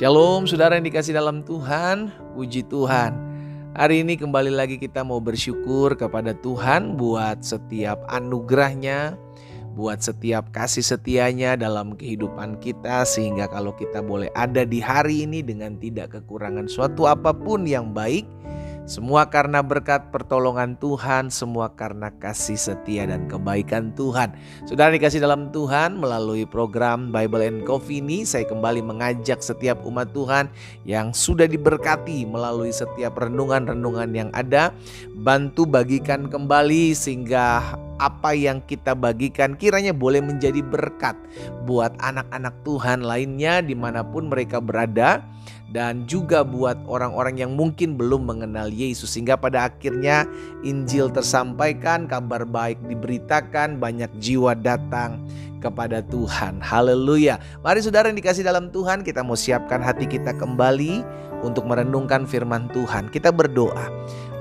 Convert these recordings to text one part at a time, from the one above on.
Shalom saudara yang dikasih dalam Tuhan, puji Tuhan. Hari ini kembali lagi kita mau bersyukur kepada Tuhan buat setiap anugerahnya, buat setiap kasih setianya dalam kehidupan kita. Sehingga kalau kita boleh ada di hari ini dengan tidak kekurangan suatu apapun yang baik, semua karena berkat pertolongan Tuhan, semua karena kasih setia dan kebaikan Tuhan. Saudara dikasih dalam Tuhan, melalui program Bible and Coffee ini saya kembali mengajak setiap umat Tuhan yang sudah diberkati melalui setiap renungan-renungan yang ada, bantu bagikan kembali sehingga apa yang kita bagikan kiranya boleh menjadi berkat buat anak-anak Tuhan lainnya dimanapun mereka berada. Dan juga buat orang-orang yang mungkin belum mengenal Yesus. Sehingga pada akhirnya Injil tersampaikan, kabar baik diberitakan, banyak jiwa datang kepada Tuhan. Haleluya. Mari saudara yang dikasih dalam Tuhan, kita mau siapkan hati kita kembali untuk merenungkan firman Tuhan. Kita berdoa.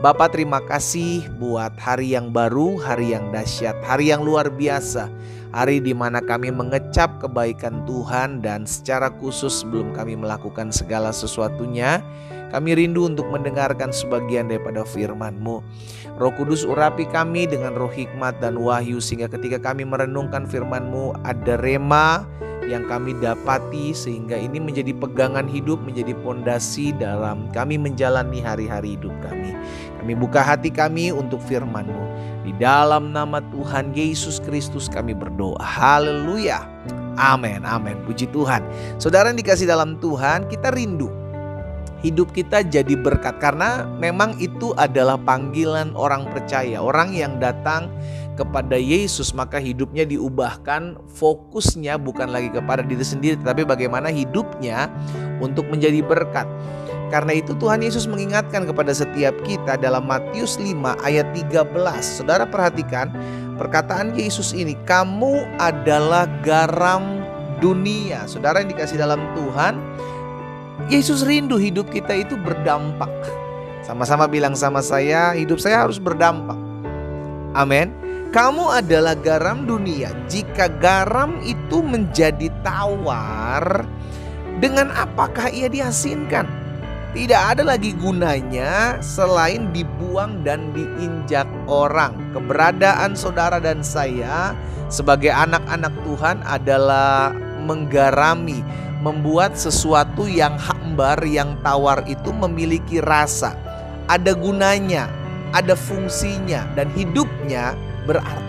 Bapa, terima kasih buat hari yang baru, hari yang dahsyat, hari yang luar biasa. Hari di mana kami mengecap kebaikan Tuhan dan secara khusus sebelum kami melakukan segala sesuatunya, kami rindu untuk mendengarkan sebagian daripada firman-Mu. Roh Kudus urapi kami dengan roh hikmat dan wahyu sehingga ketika kami merenungkan firman-Mu ada rema yang kami dapati sehingga ini menjadi pegangan hidup, menjadi pondasi dalam kami menjalani hari-hari hidup kami. Kami buka hati kami untuk firman-Mu. Di dalam nama Tuhan Yesus Kristus kami berdoa. Haleluya. Amin, amin. Puji Tuhan. Saudara yang dikasih dalam Tuhan, kita rindu hidup kita jadi berkat. Karena memang itu adalah panggilan orang percaya. Orang yang datang kepada Yesus maka hidupnya diubahkan, fokusnya bukan lagi kepada diri sendiri tetapi bagaimana hidupnya untuk menjadi berkat. Karena itu Tuhan Yesus mengingatkan kepada setiap kita dalam Matius 5 ayat 13. Saudara perhatikan perkataan Yesus ini, kamu adalah garam dunia. Saudara yang dikasih dalam Tuhan, Yesus rindu hidup kita itu berdampak. Sama-sama bilang sama saya, hidup saya harus berdampak. Amin. Kamu adalah garam dunia. Jika garam itu menjadi tawar, dengan apakah ia diasinkan? Tidak ada lagi gunanya selain dibuang dan diinjak orang. Keberadaan saudara dan saya sebagai anak-anak Tuhan adalah menggarami, membuat sesuatu yang hambar, yang tawar itu memiliki rasa. Ada gunanya, ada fungsinya, dan hidupnya berarti.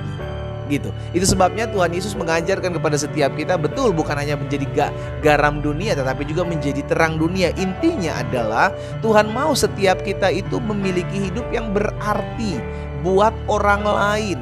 Gitu. Itu sebabnya Tuhan Yesus mengajarkan kepada setiap kita, betul bukan hanya menjadi garam dunia tetapi juga menjadi terang dunia. Intinya adalah Tuhan mau setiap kita itu memiliki hidup yang berarti buat orang lain,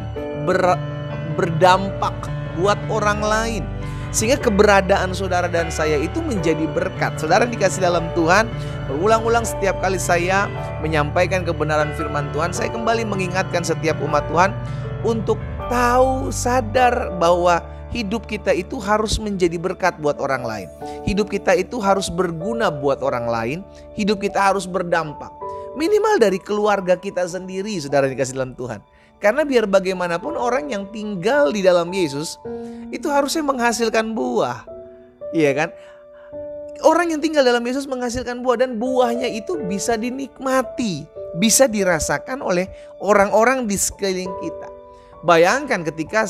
berdampak buat orang lain. Sehingga keberadaan saudara dan saya itu menjadi berkat. Saudara dikasih dalam Tuhan, berulang-ulang setiap kali saya menyampaikan kebenaran firman Tuhan, saya kembali mengingatkan setiap umat Tuhan untuk tahu, sadar bahwa hidup kita itu harus menjadi berkat buat orang lain. Hidup kita itu harus berguna buat orang lain. Hidup kita harus berdampak. Minimal dari keluarga kita sendiri, saudara dikasih dalam Tuhan. Karena biar bagaimanapun orang yang tinggal di dalam Yesus itu harusnya menghasilkan buah. Iya kan? Orang yang tinggal dalam Yesus menghasilkan buah dan buahnya itu bisa dinikmati, bisa dirasakan oleh orang-orang di sekeliling kita. Bayangkan ketika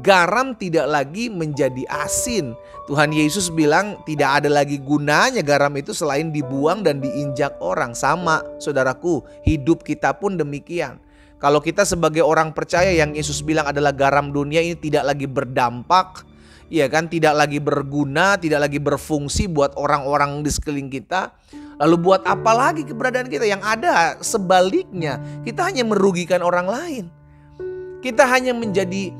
garam tidak lagi menjadi asin. Tuhan Yesus bilang tidak ada lagi gunanya garam itu selain dibuang dan diinjak orang. Sama saudaraku, hidup kita pun demikian. Kalau kita sebagai orang percaya yang Yesus bilang adalah garam dunia ini tidak lagi berdampak, ya kan, tidak lagi berguna, tidak lagi berfungsi buat orang-orang di sekeliling kita. Lalu buat apa lagi keberadaan kita? Yang ada sebaliknya, kita hanya merugikan orang lain. Kita hanya menjadi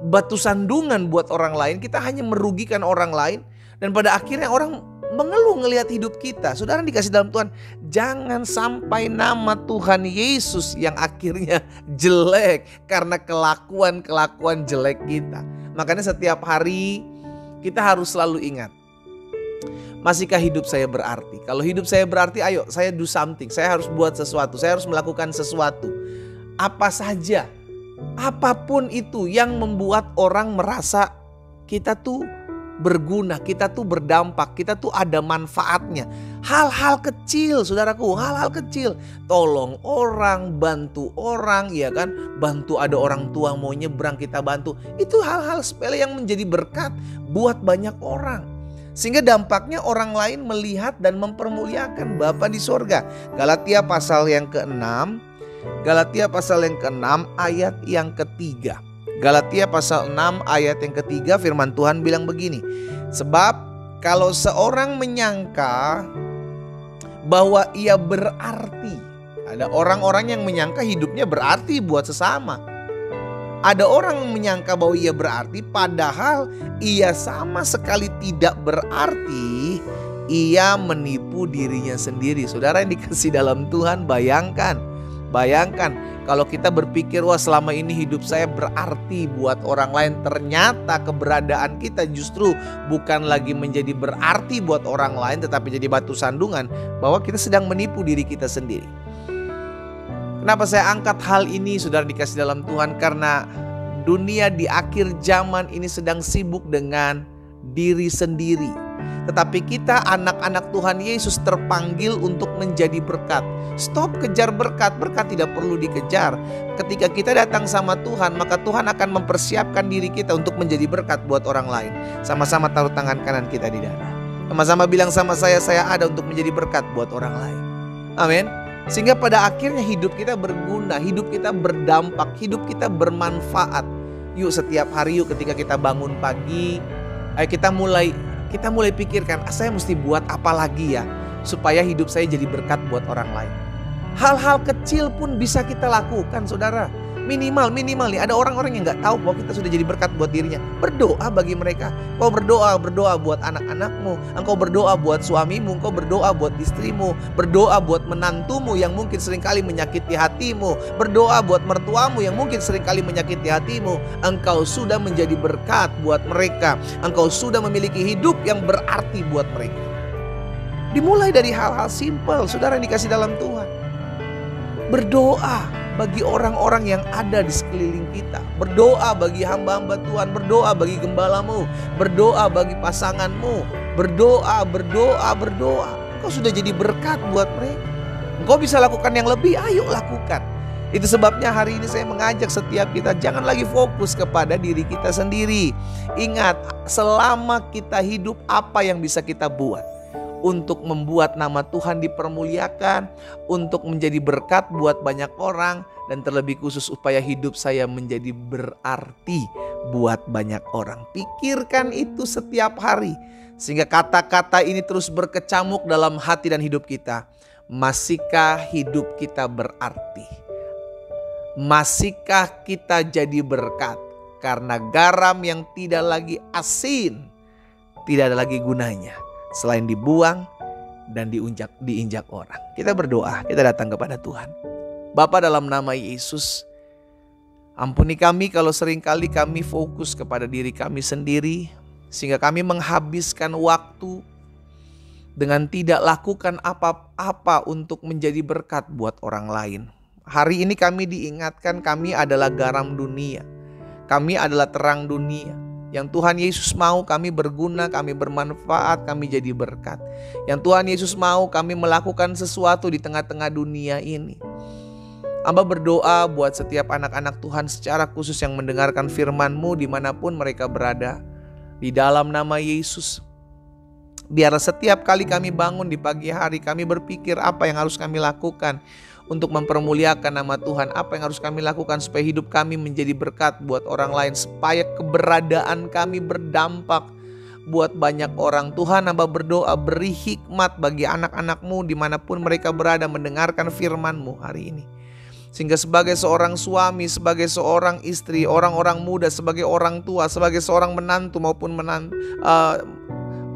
batu sandungan buat orang lain. Kita hanya merugikan orang lain. Dan pada akhirnya orang mengeluh ngelihat hidup kita. Saudara dikasih dalam Tuhan, jangan sampai nama Tuhan Yesus yang akhirnya jelek karena kelakuan-kelakuan jelek kita. Makanya setiap hari kita harus selalu ingat, masihkah hidup saya berarti? Kalau hidup saya berarti, ayo saya do something. Saya harus buat sesuatu, saya harus melakukan sesuatu. Apa saja, apapun itu yang membuat orang merasa kita tuh berguna, kita tuh berdampak, kita tuh ada manfaatnya. Hal-hal kecil saudaraku, hal-hal kecil. Tolong orang, bantu orang, ya kan. Bantu ada orang tua mau nyebrang kita bantu. Itu hal-hal sepele yang menjadi berkat buat banyak orang. Sehingga dampaknya orang lain melihat dan mempermuliakan Bapa di sorga. Galatia pasal yang ke-6, Galatia pasal yang ke-6 ayat yang ketiga. Galatia pasal 6 ayat yang ketiga, firman Tuhan bilang begini. Sebab kalau seorang menyangka bahwa ia berarti, ada orang-orang yang menyangka hidupnya berarti buat sesama. Ada orang yang menyangka bahwa ia berarti, padahal ia sama sekali tidak berarti. Ia menipu dirinya sendiri. Saudara yang dikasih dalam Tuhan, bayangkan kalau kita berpikir, wah selama ini hidup saya berarti buat orang lain. Ternyata keberadaan kita justru bukan lagi menjadi berarti buat orang lain, tetapi jadi batu sandungan bahwa kita sedang menipu diri kita sendiri. Kenapa saya angkat hal ini saudara dikasih dalam Tuhan? Karena dunia di akhir zaman ini sedang sibuk dengan diri sendiri. Tetapi kita anak-anak Tuhan Yesus terpanggil untuk menjadi berkat. Stop kejar berkat, berkat tidak perlu dikejar. Ketika kita datang sama Tuhan, maka Tuhan akan mempersiapkan diri kita untuk menjadi berkat buat orang lain. Sama-sama taruh tangan kanan kita di dada. Sama-sama bilang sama saya ada untuk menjadi berkat buat orang lain. Amin. Sehingga pada akhirnya hidup kita berguna, hidup kita berdampak, hidup kita bermanfaat. Yuk setiap hari yuk ketika kita bangun pagi, ayo kita mulai pikirkan, saya mesti buat apa lagi ya supaya hidup saya jadi berkat buat orang lain. Hal-hal kecil pun bisa kita lakukan saudara. Minimal nih ada orang-orang yang gak tahu bahwa kita sudah jadi berkat buat dirinya. Berdoa bagi mereka. Kau berdoa buat anak-anakmu. Engkau berdoa buat suamimu. Engkau berdoa buat istrimu. Berdoa buat menantumu yang mungkin seringkali menyakiti hatimu. Berdoa buat mertuamu yang mungkin seringkali menyakiti hatimu. Engkau sudah menjadi berkat buat mereka. Engkau sudah memiliki hidup yang berarti buat mereka. Dimulai dari hal-hal simpel saudara yang dikasih dalam Tuhan. Berdoa bagi orang-orang yang ada di sekeliling kita. Berdoa bagi hamba-hamba Tuhan. Berdoa bagi gembalamu. Berdoa bagi pasanganmu. Berdoa. Engkau sudah jadi berkat buat mereka. Engkau bisa lakukan yang lebih, ayo lakukan. Itu sebabnya hari ini saya mengajak setiap kita, jangan lagi fokus kepada diri kita sendiri. Ingat, selama kita hidup, apa yang bisa kita buat untuk membuat nama Tuhan dipermuliakan, untuk menjadi berkat buat banyak orang, dan terlebih khusus supaya hidup saya menjadi berarti buat banyak orang. Pikirkan itu setiap hari, sehingga kata-kata ini terus berkecamuk dalam hati dan hidup kita. Masihkah hidup kita berarti? Masihkah kita jadi berkat? Karena garam yang tidak lagi asin, tidak ada lagi gunanya selain dibuang dan diinjak orang. Kita berdoa, kita datang kepada Tuhan. Bapa, dalam nama Yesus, ampuni kami kalau seringkali kami fokus kepada diri kami sendiri, sehingga kami menghabiskan waktu dengan tidak lakukan apa-apa untuk menjadi berkat buat orang lain. Hari ini kami diingatkan kami adalah garam dunia. Kami adalah terang dunia. Yang Tuhan Yesus mau kami berguna, kami bermanfaat, kami jadi berkat. Yang Tuhan Yesus mau kami melakukan sesuatu di tengah-tengah dunia ini. Hamba berdoa buat setiap anak-anak Tuhan secara khusus yang mendengarkan firman-Mu dimanapun mereka berada. Di dalam nama Yesus, biar setiap kali kami bangun di pagi hari, kami berpikir apa yang harus kami lakukan untuk mempermuliakan nama Tuhan. Apa yang harus kami lakukan supaya hidup kami menjadi berkat buat orang lain, supaya keberadaan kami berdampak buat banyak orang. Tuhan, hamba berdoa beri hikmat bagi anak-anak-Mu dimanapun mereka berada mendengarkan firman-Mu hari ini. Sehingga sebagai seorang suami, sebagai seorang istri, orang-orang muda, sebagai orang tua, sebagai seorang menantu maupun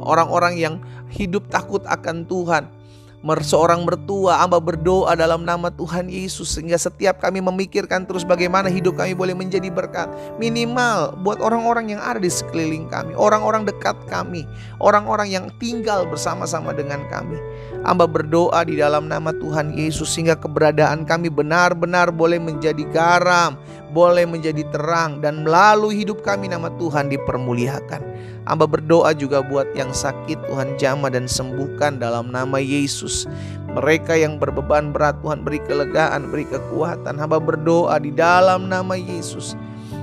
orang-orang yang hidup takut akan Tuhan, seorang mertua, hamba berdoa dalam nama Tuhan Yesus, sehingga setiap kami memikirkan terus bagaimana hidup kami boleh menjadi berkat. Minimal buat orang-orang yang ada di sekeliling kami, orang-orang dekat kami, orang-orang yang tinggal bersama-sama dengan kami. Hamba berdoa di dalam nama Tuhan Yesus, sehingga keberadaan kami benar-benar boleh menjadi garam, boleh menjadi terang, dan melalui hidup kami nama Tuhan dipermuliakan. Hamba berdoa juga buat yang sakit, Tuhan jamah dan sembuhkan dalam nama Yesus. Mereka yang berbeban berat, Tuhan beri kelegaan, beri kekuatan. Hamba berdoa di dalam nama Yesus,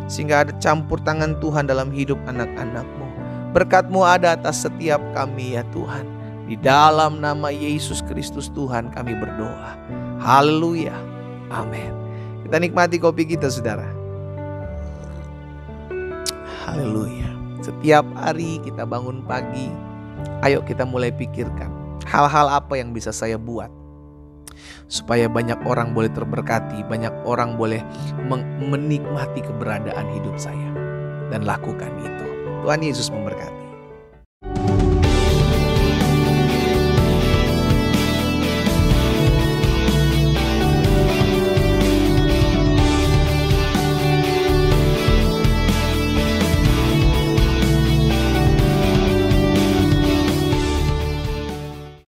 sehingga ada campur tangan Tuhan dalam hidup anak-anak-Mu. Berkat-Mu ada atas setiap kami ya Tuhan. Di dalam nama Yesus Kristus Tuhan kami berdoa. Haleluya. Amin. Kita nikmati kopi kita saudara. Haleluya. Setiap hari kita bangun pagi, ayo kita mulai pikirkan hal-hal apa yang bisa saya buat supaya banyak orang boleh terberkati, banyak orang boleh menikmati keberadaan hidup saya. Dan lakukan itu. Tuhan Yesus memberkati.